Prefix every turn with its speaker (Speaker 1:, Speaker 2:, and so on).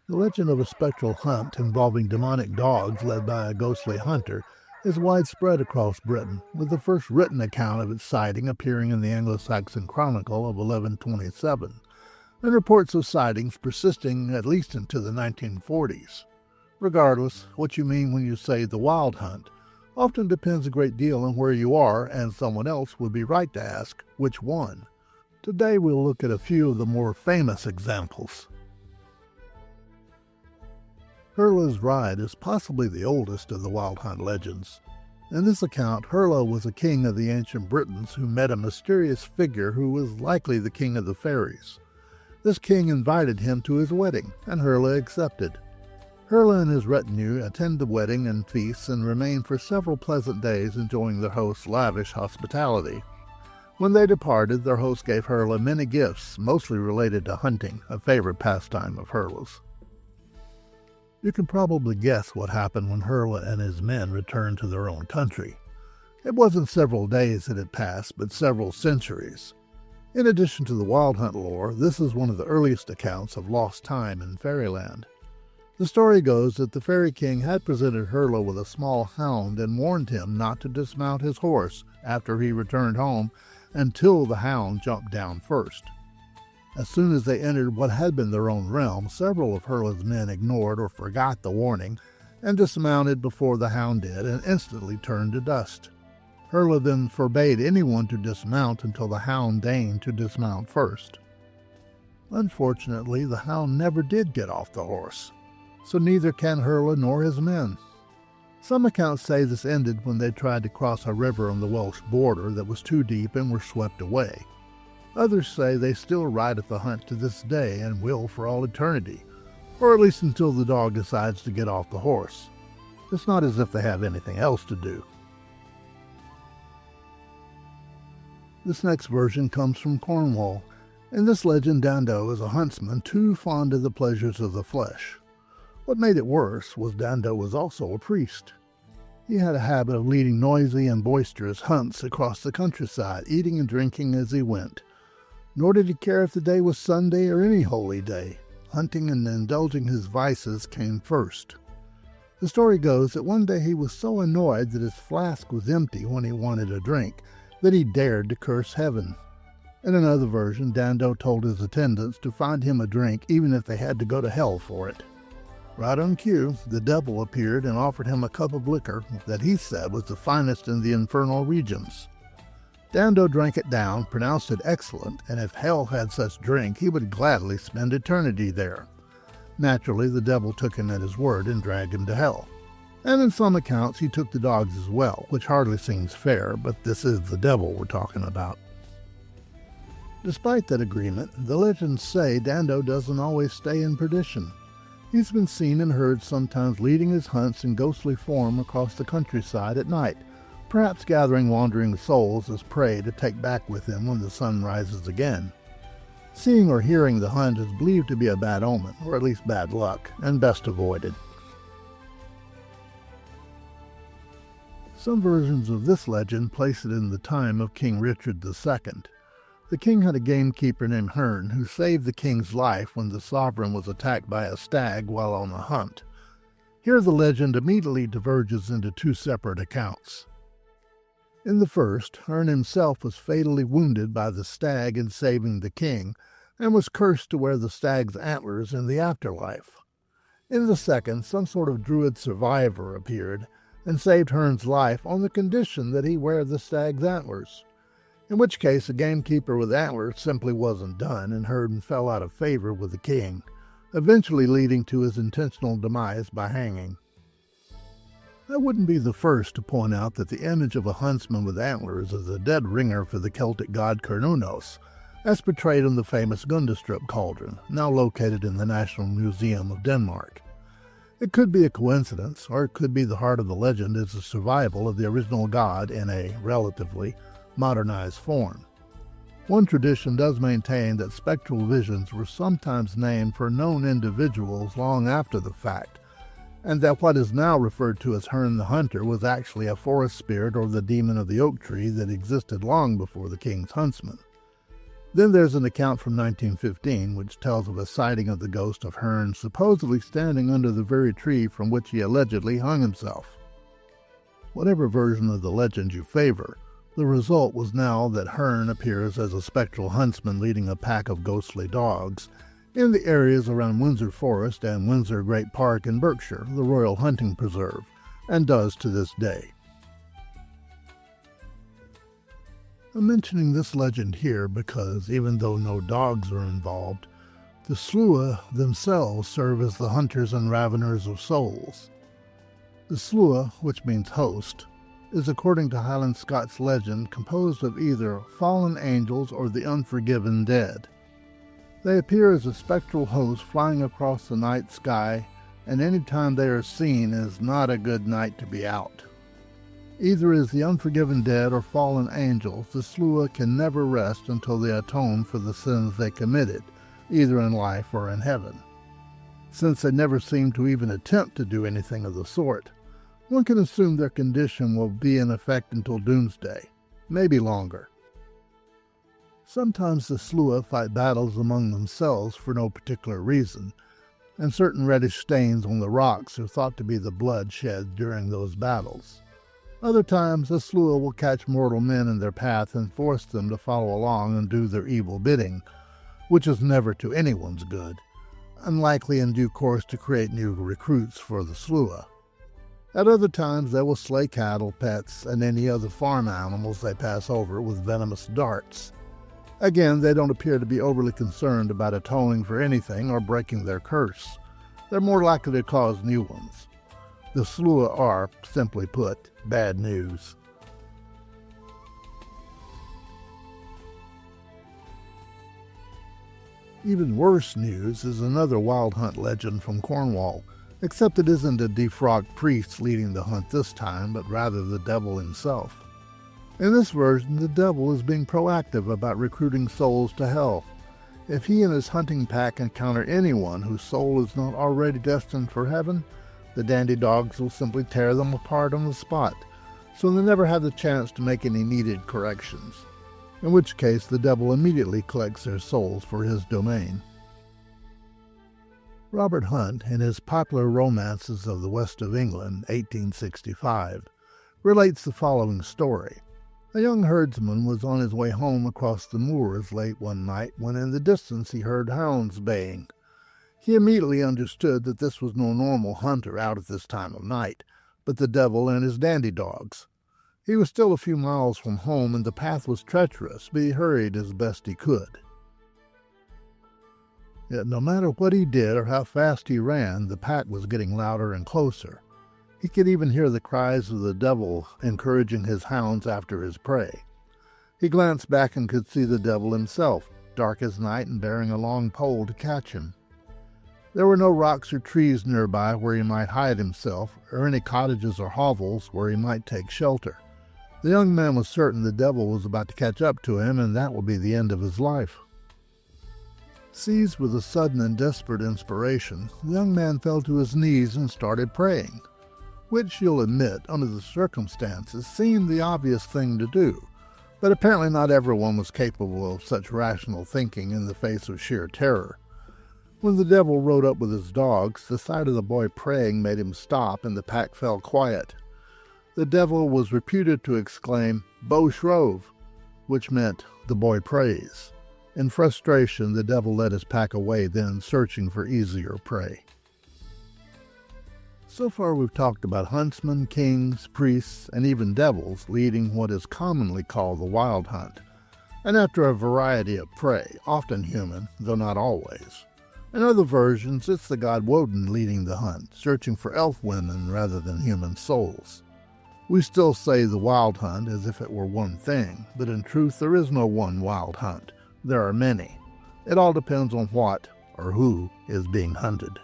Speaker 1: The legend of a spectral hunt involving demonic dogs led by a ghostly hunter is widespread across Britain, with the first written account of its sighting appearing in the Anglo-Saxon Chronicle of 1127, and reports of sightings persisting at least into the 1940s. Regardless, what you mean when you say the wild hunt often depends a great deal on where you are, and someone else would be right to ask which one. Today we'll look at a few of the more famous examples. Herla's Ride is possibly the oldest of the wild hunt legends. In this account, Herla was a king of the ancient Britons who met a mysterious figure who was likely the king of the fairies. This king invited him to his wedding, and Herla accepted. Herla and his retinue attend the wedding and feasts and remain for several pleasant days enjoying their host's lavish hospitality. When they departed, their host gave Herla many gifts, mostly related to hunting, a favorite pastime of Herla's. You can probably guess what happened when Herla and his men returned to their own country. It wasn't several days that had passed, but several centuries. In addition to the wild hunt lore, this is one of the earliest accounts of lost time in fairyland. The story goes that the fairy king had presented Herla with a small hound and warned him not to dismount his horse after he returned home until the hound jumped down first. As soon as they entered what had been their own realm, several of Herla's men ignored or forgot the warning and dismounted before the hound did and instantly turned to dust. Herla then forbade anyone to dismount until the hound deigned to dismount first. Unfortunately, the hound never did get off the horse, so neither can Herla nor his men. Some accounts say this ended when they tried to cross a river on the Welsh border that was too deep and were swept away. Others say they still ride at the hunt to this day and will for all eternity, or at least until the dog decides to get off the horse. It's not as if they have anything else to do. This next version comes from Cornwall. In this legend, Dando is a huntsman too fond of the pleasures of the flesh. What made it worse was Dando was also a priest. He had a habit of leading noisy and boisterous hunts across the countryside, eating and drinking as he went. Nor did he care if the day was Sunday or any holy day. Hunting and indulging his vices came first. The story goes that one day he was so annoyed that his flask was empty when he wanted a drink that he dared to curse heaven. In another version, Dando told his attendants to find him a drink even if they had to go to hell for it. Right on cue, the devil appeared and offered him a cup of liquor that he said was the finest in the infernal regions. Dando drank it down, pronounced it excellent, and if hell had such drink, he would gladly spend eternity there. Naturally, the devil took him at his word and dragged him to hell. And in some accounts, he took the dogs as well, which hardly seems fair, but this is the devil we're talking about. Despite that agreement, the legends say Dando doesn't always stay in perdition. He's been seen and heard sometimes leading his hunts in ghostly form across the countryside at night, perhaps gathering wandering souls as prey to take back with him when the sun rises again. Seeing or hearing the hunt is believed to be a bad omen, or at least bad luck, and best avoided. Some versions of this legend place it in the time of King Richard II. The king had a gamekeeper named Herne who saved the king's life when the sovereign was attacked by a stag while on the hunt. Here the legend immediately diverges into two separate accounts. In the first, Herne himself was fatally wounded by the stag in saving the king, and was cursed to wear the stag's antlers in the afterlife. In the second, some sort of druid survivor appeared, and saved Herne's life on the condition that he wear the stag's antlers, in which case a gamekeeper with antlers simply wasn't done, and Herne fell out of favor with the king, eventually leading to his intentional demise by hanging. I wouldn't be the first to point out that the image of a huntsman with antlers is a dead ringer for the Celtic god Cernunnos, as portrayed in the famous Gundestrup cauldron, now located in the National Museum of Denmark. It could be a coincidence, or it could be the heart of the legend is the survival of the original god in a, relatively, modernized form. One tradition does maintain that spectral visions were sometimes named for known individuals long after the fact, and that what is now referred to as Herne the Hunter was actually a forest spirit or the demon of the oak tree that existed long before the king's huntsman. Then there's an account from 1915 which tells of a sighting of the ghost of Hearn supposedly standing under the very tree from which he allegedly hung himself. Whatever version of the legend you favor, the result was now that Hearn appears as a spectral huntsman leading a pack of ghostly dogs in the areas around Windsor Forest and Windsor Great Park in Berkshire, the Royal Hunting Preserve, and does to this day. I'm mentioning this legend here because even though no dogs are involved, the Slua themselves serve as the hunters and raveners of souls. The Slua, which means host, is according to Highland Scots legend composed of either fallen angels or the unforgiven dead. They appear as a spectral host flying across the night sky, and any time they are seen is not a good night to be out. Either as the unforgiven dead or fallen angels, the Slua can never rest until they atone for the sins they committed, either in life or in heaven. Since they never seem to even attempt to do anything of the sort, one can assume their condition will be in effect until doomsday, maybe longer. Sometimes the Slua fight battles among themselves for no particular reason, and certain reddish stains on the rocks are thought to be the blood shed during those battles. Other times, the Slua will catch mortal men in their path and force them to follow along and do their evil bidding, which is never to anyone's good, and likely in due course to create new recruits for the Slua. At other times, they will slay cattle, pets, and any other farm animals they pass over with venomous darts. Again, they don't appear to be overly concerned about atoning for anything or breaking their curse. They're more likely to cause new ones. The Slua are, simply put, bad news. Even worse news is another wild hunt legend from Cornwall, except it isn't a defrocked priest leading the hunt this time, but rather the devil himself. In this version, the devil is being proactive about recruiting souls to hell. If he and his hunting pack encounter anyone whose soul is not already destined for heaven, the dandy dogs will simply tear them apart on the spot, so they never have the chance to make any needed corrections, in which case the devil immediately collects their souls for his domain. Robert Hunt, in his Popular Romances of the West of England, 1865, relates the following story. A young herdsman was on his way home across the moors late one night when in the distance he heard hounds baying. He immediately understood that this was no normal hunter out at this time of night, but the devil and his dandy dogs. He was still a few miles from home and the path was treacherous, but he hurried as best he could. Yet no matter what he did or how fast he ran, the pack was getting louder and closer. He could even hear the cries of the devil encouraging his hounds after his prey. He glanced back and could see the devil himself, dark as night and bearing a long pole to catch him. There were no rocks or trees nearby where he might hide himself, or any cottages or hovels where he might take shelter. The young man was certain the devil was about to catch up to him, and that would be the end of his life. Seized with a sudden and desperate inspiration, the young man fell to his knees and started praying, which, you'll admit, under the circumstances, seemed the obvious thing to do. But apparently not everyone was capable of such rational thinking in the face of sheer terror. When the devil rode up with his dogs, the sight of the boy praying made him stop, and the pack fell quiet. The devil was reputed to exclaim, "Beau Shrove," which meant, "the boy prays." In frustration, the devil led his pack away, then searching for easier prey. So far we've talked about huntsmen, kings, priests, and even devils leading what is commonly called the wild hunt, and after a variety of prey, often human, though not always. In other versions, it's the god Woden leading the hunt, searching for elf women rather than human souls. We still say the wild hunt as if it were one thing, but in truth there is no one wild hunt. There are many. It all depends on what or who is being hunted.